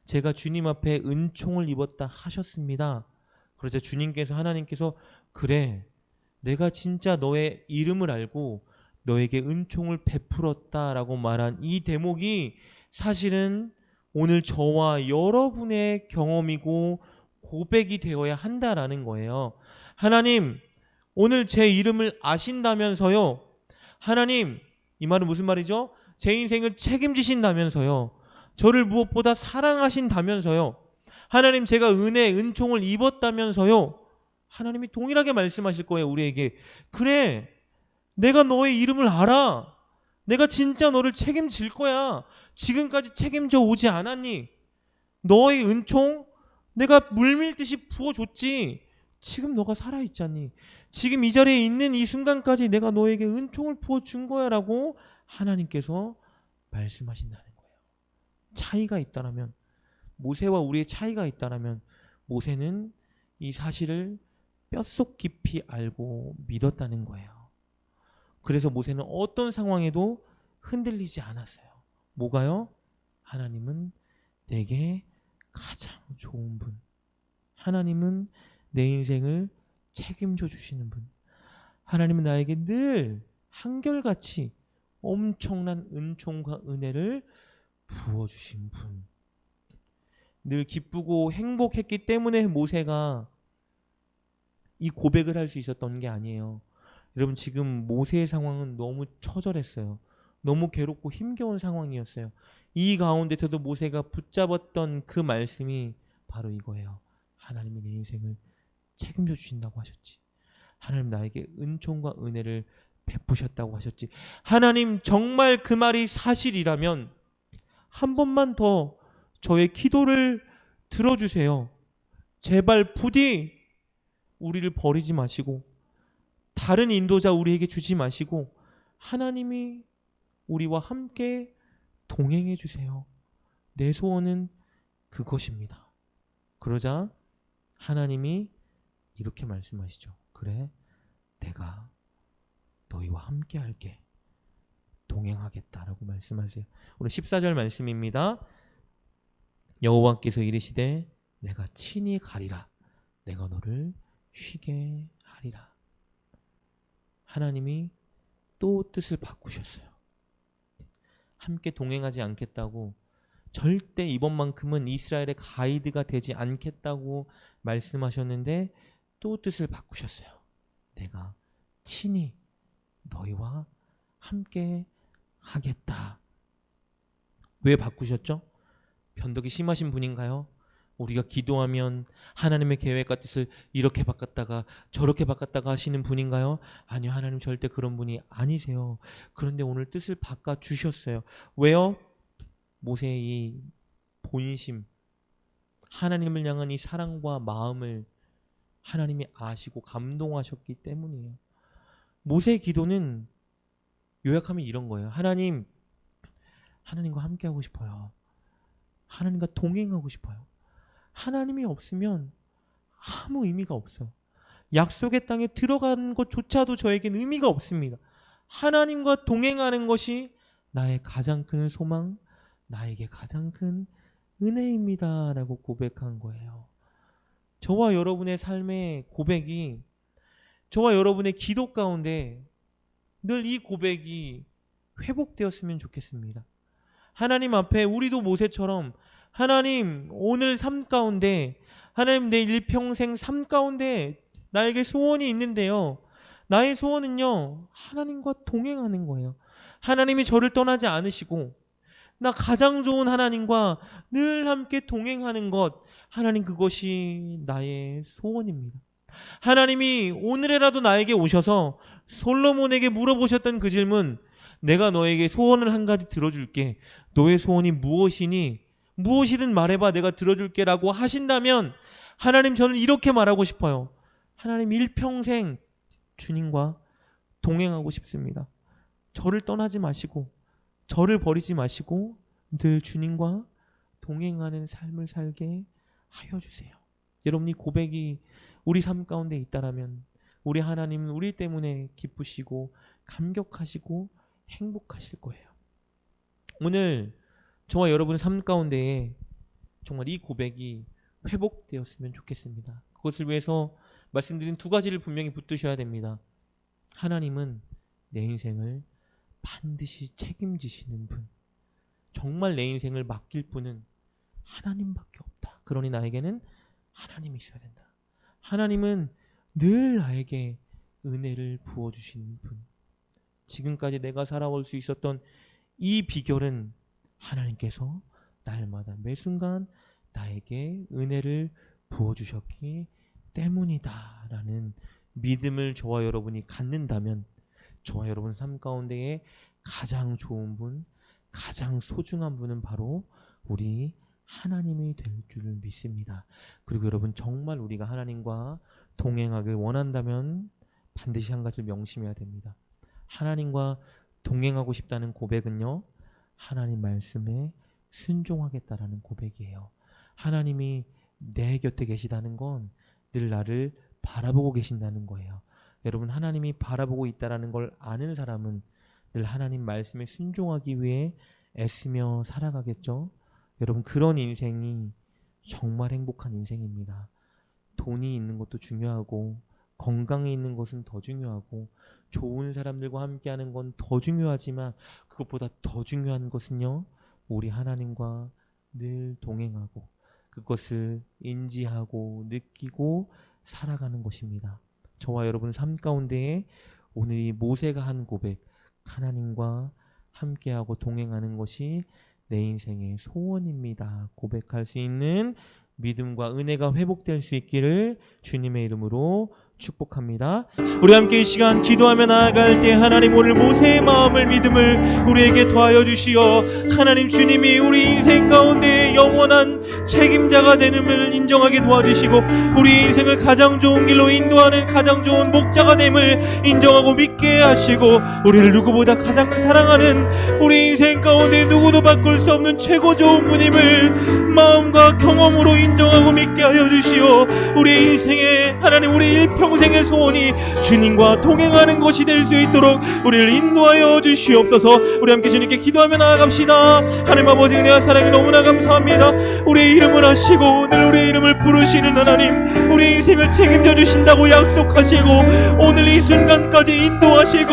[SPEAKER 1] 제가 주님 앞에 은총을 입었다 하셨습니다. 그러자 주님께서, 하나님께서, 그래, 내가 진짜 너의 이름을 알고 너에게 은총을 베풀었다라고 말한 이 대목이 사실은 오늘 저와 여러분의 경험이고 고백이 되어야 한다라는 거예요. 하나님, 오늘 제 이름을 아신다면서요. 하나님, 이 말은 무슨 말이죠? 제 인생을 책임지신다면서요. 저를 무엇보다 사랑하신다면서요. 하나님, 제가 은혜, 은총을 입었다면서요. 하나님이 동일하게 말씀하실 거예요, 우리에게. 그래, 내가 너의 이름을 알아. 내가 진짜 너를 책임질 거야. 지금까지 책임져 오지 않았니? 너의 은총 내가 물밀듯이 부어줬지. 지금 너가 살아있잖니. 지금 이 자리에 있는 이 순간까지 내가 너에게 은총을 부어준 거야 라고 하나님께서 말씀하신다는 거예요. 차이가 있다라면, 모세와 우리의 차이가 있다라면 모세는 이 사실을 뼛속 깊이 알고 믿었다는 거예요. 그래서 모세는 어떤 상황에도 흔들리지 않았어요. 뭐가요? 하나님은 내게 가장 좋은 분, 하나님은 내 인생을 책임져 주시는 분, 하나님은 나에게 늘 한결같이 엄청난 은총과 은혜를 부어주신 분. 늘 기쁘고 행복했기 때문에 모세가 이 고백을 할 수 있었던 게 아니에요. 여러분, 지금 모세의 상황은 너무 처절했어요. 너무 괴롭고 힘겨운 상황이었어요. 이 가운데서도 모세가 붙잡았던 그 말씀이 바로 이거예요. 하나님이 내 인생을 책임져 주신다고 하셨지. 하나님 나에게 은총과 은혜를 베푸셨다고 하셨지. 하나님, 정말 그 말이 사실이라면 한 번만 더 저의 기도를 들어주세요. 제발 부디 우리를 버리지 마시고 다른 인도자 우리에게 주지 마시고 하나님이 우리와 함께 동행해 주세요. 내 소원은 그것입니다. 그러자 하나님이 이렇게 말씀하시죠. 그래, 내가 너희와 함께 할게. 동행하겠다라고 말씀하세요. 오늘 14절 말씀입니다. 여호와께서 이르시되 내가 친히 가리라. 내가 너를 쉬게 하리라. 하나님이 또 뜻을 바꾸셨어요. 함께 동행하지 않겠다고, 절대 이번만큼은 이스라엘의 가이드가 되지 않겠다고 말씀하셨는데 또 뜻을 바꾸셨어요. 내가 친히 너희와 함께 하겠다. 왜 바꾸셨죠? 변덕이 심하신 분인가요? 우리가 기도하면 하나님의 계획과 뜻을 이렇게 바꿨다가 저렇게 바꿨다가 하시는 분인가요? 아니요, 하나님 절대 그런 분이 아니세요. 그런데 오늘 뜻을 바꿔주셨어요. 왜요? 모세의 이 본심, 하나님을 향한 이 사랑과 마음을 하나님이 아시고 감동하셨기 때문이에요. 모세의 기도는 요약하면 이런 거예요. 하나님, 하나님과 함께 하고 싶어요. 하나님과 동행하고 싶어요. 하나님이 없으면 아무 의미가 없어요. 약속의 땅에 들어가는 것조차도 저에겐 의미가 없습니다. 하나님과 동행하는 것이 나의 가장 큰 소망, 나에게 가장 큰 은혜입니다 라고 고백한 거예요. 저와 여러분의 삶의 고백이, 저와 여러분의 기도 가운데 늘 이 고백이 회복되었으면 좋겠습니다. 하나님 앞에 우리도 모세처럼 하나님, 오늘 삶 가운데, 하나님, 내 일평생 삶 가운데 나에게 소원이 있는데요, 나의 소원은요 하나님과 동행하는 거예요. 하나님이 저를 떠나지 않으시고 나 가장 좋은 하나님과 늘 함께 동행하는 것, 하나님, 그것이 나의 소원입니다. 하나님이 오늘이라도 나에게 오셔서 솔로몬에게 물어보셨던 그 질문, 내가 너에게 소원을 한 가지 들어줄게, 너의 소원이 무엇이니? 무엇이든 말해봐, 내가 들어줄게 라고 하신다면, 하나님, 저는 이렇게 말하고 싶어요. 하나님, 일평생 주님과 동행하고 싶습니다. 저를 떠나지 마시고 저를 버리지 마시고 늘 주님과 동행하는 삶을 살게 하여 주세요. 여러분, 이 고백이 우리 삶 가운데 있다라면 우리 하나님은 우리 때문에 기쁘시고 감격하시고 행복하실 거예요. 오늘 저와 여러분 삶 가운데에 정말 이 고백이 회복되었으면 좋겠습니다. 그것을 위해서 말씀드린 두 가지를 분명히 붙드셔야 됩니다. 하나님은 내 인생을 반드시 책임지시는 분, 정말 내 인생을 맡길 분은 하나님밖에 없다. 그러니 나에게는 하나님이 있어야 된다. 하나님은 늘 나에게 은혜를 부어주시는 분. 지금까지 내가 살아올 수 있었던 이 비결은 하나님께서 날마다 매 순간 나에게 은혜를 부어주셨기 때문이다 라는 믿음을 저와 여러분이 갖는다면, 저와 여러분 삶 가운데에 가장 좋은 분, 가장 소중한 분은 바로 우리 하나님이 될 줄을 믿습니다. 그리고 여러분, 정말 우리가 하나님과 동행하길 원한다면 반드시 한 가지를 명심해야 됩니다. 하나님과 동행하고 싶다는 고백은요, 하나님 말씀에 순종하겠다라는 고백이에요. 하나님이 내 곁에 계시다는 건 늘 나를 바라보고 계신다는 거예요. 여러분, 하나님이 바라보고 있다는 걸 아는 사람은 늘 하나님 말씀에 순종하기 위해 애쓰며 살아가겠죠. 여러분, 그런 인생이 정말 행복한 인생입니다. 돈이 있는 것도 중요하고 건강이 있는 것은 더 중요하고 좋은 사람들과 함께하는 건 더 중요하지만, 그것보다 더 중요한 것은요, 우리 하나님과 늘 동행하고 그것을 인지하고 느끼고 살아가는 것입니다. 저와 여러분 삶 가운데에 오늘 이 모세가 한 고백, 하나님과 함께하고 동행하는 것이 내 인생의 소원입니다, 고백할 수 있는 믿음과 은혜가 회복될 수 있기를 주님의 이름으로 축복합니다. 우리 함께 이 시간 기도하며 나아갈 때 하나님, 오늘 모세의 마음을, 믿음을 우리에게 더하여 주시어 하나님, 주님이 우리 인생 가운데 영원한 책임자가 되는을 인정하게 도와주시고 우리 인생을 가장 좋은 길로 인도하는 가장 좋은 목자가 됨을 인정하고 믿게 하시고, 우리를 누구보다 가장 사랑하는 우리 인생 가운데 누구도 바꿀 수 없는 최고 좋은 분임을 마음과 경험으로 인정하고 믿게 하여 주시오. 우리 인생에 하나님, 우리 일평생의 소원이 주님과 동행하는 것이 될 수 있도록 우리를 인도하여 주시옵소서. 우리 함께 주님께 기도하며 나아갑시다. 하나님 아버지, 은혜와 사랑에 너무나 감사합니다. 우리의 이름을 하시고 늘 우리의 이름을 부르시는 하나님, 우리 인생을 책임져 주신다고 약속하시고 오늘 이 순간까지 인도하시고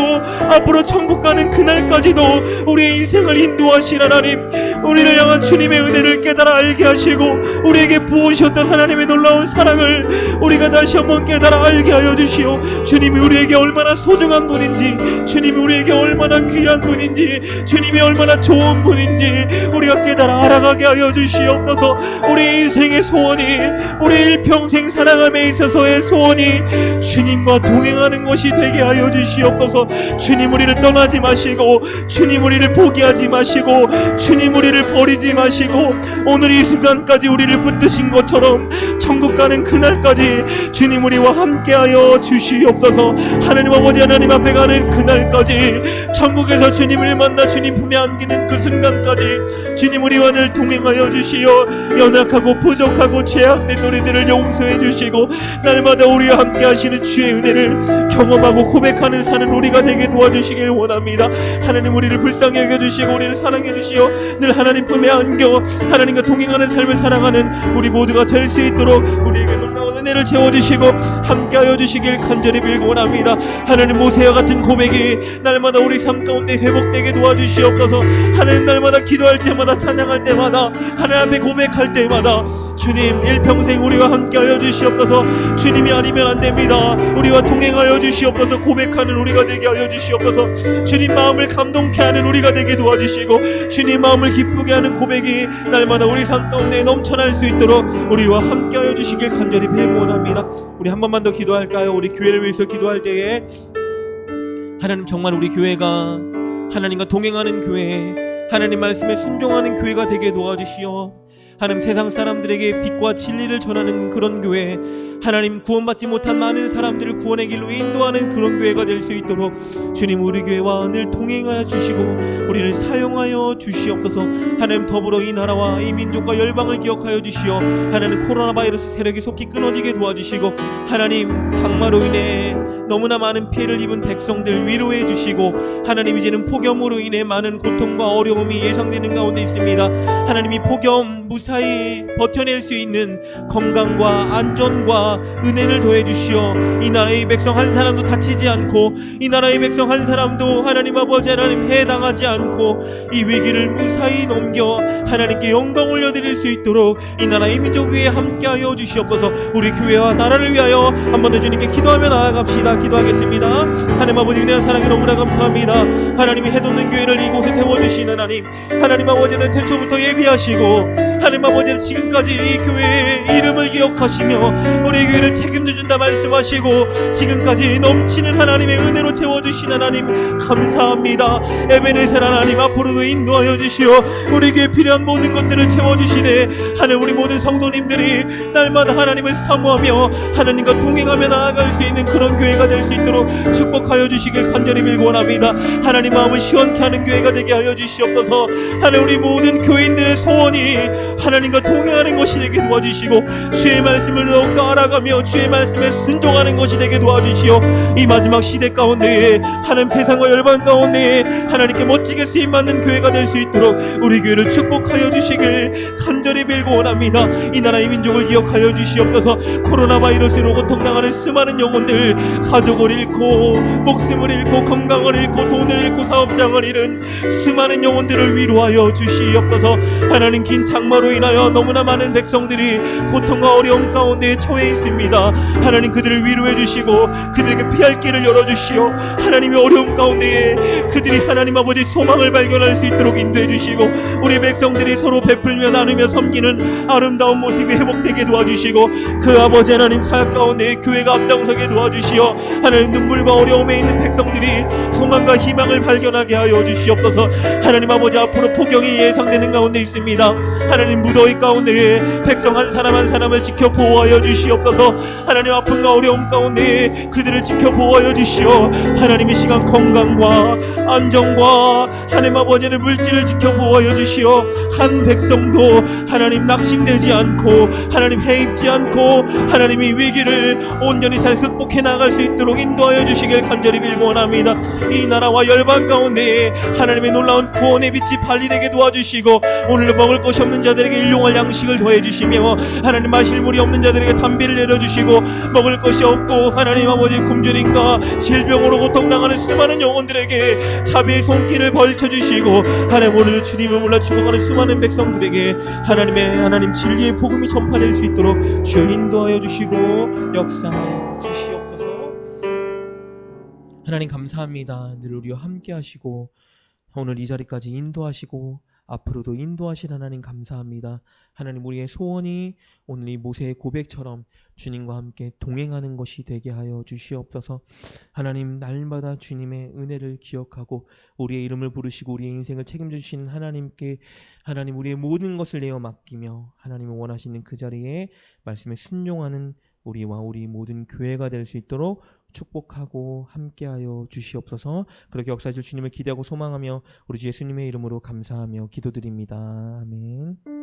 [SPEAKER 1] 앞으로 천국 가는 그날까지도 우리의 인생을 인도하신 하나님, 우리를 향한 주님의 은혜를 깨달아 알게 하시고 우리에게 부으셨던 하나님의 놀라운 사랑을 우리가 다시 한번 깨달아 알게 하여 주시오. 주님이 우리에게 얼마나 소중한 분인지, 주님이 우리에게 얼마나 귀한 분인지, 주님이 얼마나 좋은 분인지 우리가 깨달아 알아가게 하여 주시옵소서. 우리 인생의 소원이, 우리 일평생 살아감에 있어서의 소원이 주님과 동행하는 것이 되게 하여 주시옵소서. 주님, 우리를 떠나지 마시고 주님, 우리를 포기하지 마시고 주님, 우리를 버리지 마시고 오늘 이 순간까지 우리를 붙드신 것처럼 천국 가는 그날까지 주님, 우리와 함께하여 주시옵소서. 하나님 아버지, 하나님 앞에 가는 그날까지, 천국에서 주님을 만나 주님 품에 안기는 그 순간까지 주님, 우리와 늘 동행하여 하여 주시어 연약하고 부족하고 죄악된 우리들을 용서해 주시고 날마다 우리와 함께 하시는 주의 은혜를 경험하고 고백하는 사는 우리가 되게 도와주시길 원합니다. 하나님, 우리를 불쌍히 여겨주시고 우리를 사랑해 주시어 늘 하나님 품에 안겨 하나님과 동행하는 삶을 살아가는 우리 모두가 될 수 있도록 우리에게 놀라운 은혜를 채워주시고 함께하여 주시길 간절히 빌고 원합니다. 하나님, 모세와 같은 고백이 날마다 우리 삶 가운데 회복되게 도와주시옵소서. 하나님, 날마다 기도할 때마다 찬양할 때마다 하나님 앞에 고백할 때마다 주님 일평생 우리와 함께하여 주시옵소서. 주님이 아니면 안 됩니다. 우리와 동행하여 주시옵소서. 고백하는 우리가 되게 하여 주시옵소서. 주님 마음을 감동케 하는 우리가 되게 도와주시고 주님 마음을 기쁘게 하는 고백이 날마다 우리 삶 가운데 넘쳐날 수 있도록 우리와 함께하여 주시길 간절히 빌고 원합니다. 우리 한 번만 더 기도할까요? 우리 교회를 위해서 기도할 때에 하나님, 정말 우리 교회가 하나님과 동행하는 교회, 하나님 말씀에 순종하는 교회가 되게 도와주시어 하나님, 세상 사람들에게 빛과 진리를 전하는 그런 교회, 하나님 구원받지 못한 많은 사람들을 구원의 길로 인도하는 그런 교회가 될 수 있도록 주님 우리 교회와 늘 동행하여 주시고 우리를 사용하여 주시옵소서. 하나님, 더불어 이 나라와 이 민족과 열방을 기억하여 주시어 하나님, 코로나 바이러스 세력이 속히 끊어지게 도와주시고 하나님, 장마로 인해 너무나 많은 피해를 입은 백성들 위로해 주시고 하나님, 이제는 폭염으로 인해 많은 고통과 어려움이 예상되는 가운데 있습니다. 하나님, 이 폭염 무사히 버텨낼 수 있는 건강과 안전과 은혜를 더해 주시어 이 나라의 백성 한 사람도 다치지 않고 이 나라의 백성 한 사람도 하나님 아버지 하나님 해당하지 않고 이 위기를 무사히 넘겨 하나님께 영광 올려드릴 수 있도록 이 나라의 민족 위에 함께하여 주시옵소서. 우리 교회와 나라를 위하여 한 번 더 주님께 기도하며 나아갑시다. 기도하겠습니다. 하나님 아버지, 은혜와 사랑에 너무나 감사합니다. 하나님이 해돋는 교회를 이곳에 세워주시는 하나님, 하나님 아버지는 태초부터 예비하시고 하나님 아버지는 지금까지 이 교회의 이름을 기억하시며 우리 교회를 책임져준다 말씀하시고 지금까지 넘치는 하나님의 은혜로 채워주신 하나님 감사합니다. 에베네셀 하나님, 앞으로도 인도하여 주시어 우리 교회에 필요한 모든 것들을 채워주시되 하나님, 우리 모든 성도님들이 날마다 하나님을 사모하며 하나님과 동행하며 나아갈 수 있는 그런 교회가 될 수 있도록 축복하여 주시길 간절히 빌고 원합니다. 하나님 마음을 시원케 하는 교회가 되게 하여 주시옵소서. 하나님, 우리 모든 교인들의 소원이 하나님과 동행하는 것이 되게 도와주시고 주의 말씀을 더욱더 알아가며 주의 말씀에 순종하는 것이 되게 도와주시오. 이 마지막 시대 가운데에 하나님, 세상과 열방 가운데에 하나님께 멋지게 쓰임받는 교회가 될 수 있도록 우리 교회를 축복하여 주시길 간절히 빌고 원합니다. 이 나라의 민족을 기억하여 주시옵소서. 코로나 바이러스로 고통당하는 수많은 영혼들, 가족을 잃고 목숨을 잃고 건강을 잃고 돈을 잃고 사업장을 잃은 수많은 영혼들을 위로하여 주시옵소서. 하나님, 긴 장마로 인하여 너무나 많은 백성들이 고통과 어려움 가운데 처해 있습니다. 하나님, 그들을 위로해 주시고 그들에게 피할 길을 열어주시오. 하나님의 어려움 가운데에 그들이 하나님 아버지 소망을 발견할 수 있도록 인도해 주시고 우리 백성들이 서로 베풀며 나누며 섬기는 아름다운 모습이 회복되게 도와주시고 그 아버지 하나님 사역 가운데 교회가 앞장서게 도와주시어 하나님, 눈물과 어려움에 있는 백성들이 소망과 희망을 발견하게 하여 주시옵소서. 하나님 아버지, 앞으로 폭염이 예상되는 가운데 있습니다. 하나님, 무더위 가운데에 백성 한 사람 한 사람을 지켜 보호하여 주시옵소서. 하나님, 아픔과 어려움 가운데에 그들을 지켜 보호하여 주시어 하나님, 이 시간 건강과 안정과 하나님 아버지의 물질을 지켜 보호하여 주시어 한 백성도 하나님 낙심되지 않고 하나님 해입지 않고 하나님이 위기를 온전히 잘 극복해 나갈 수 있도록 인도하여 주시길 간절히 빌고 원합니다. 이 나라와 열방 가운데에 하나님의 놀라운 구원의 빛이 발리되게 도와주시고 오늘 먹을 것이 없는 자들에게 일용할 양식을 더해 주시며 하나님, 마실 물이 없는 자들에게 담비를 내려주시고 먹을 것이 없고 하나님 아버지 굶주림과 질병으로 고통당하는 수많은 영혼들에게 자비의 손길을 벌쳐주시고 하나님, 오늘 주님을 몰라 죽어가는 수많은 백성들에게 하나님 진리의 복음이 전파될 수 있도록 주여 인도하여 주시고 역사하여 주시옵소서. 하나님 감사합니다. 늘 우리와 함께 하시고 오늘 이 자리까지 인도하시고 앞으로도 인도하실 하나님 감사합니다. 하나님, 우리의 소원이 오늘 이 모세의 고백처럼 주님과 함께 동행하는 것이 되게 하여 주시옵소서. 하나님, 날마다 주님의 은혜를 기억하고 우리의 이름을 부르시고 우리의 인생을 책임져 주시는 하나님께 하나님, 우리의 모든 것을 내어 맡기며 하나님이 원하시는 그 자리에 말씀에 순종하는 우리와 우리 모든 교회가 될 수 있도록 축복하고 함께하여 주시옵소서. 그렇게 역사하실 주님을 기대하고 소망하며 우리 주 예수님의 이름으로 감사하며 기도드립니다. 아멘.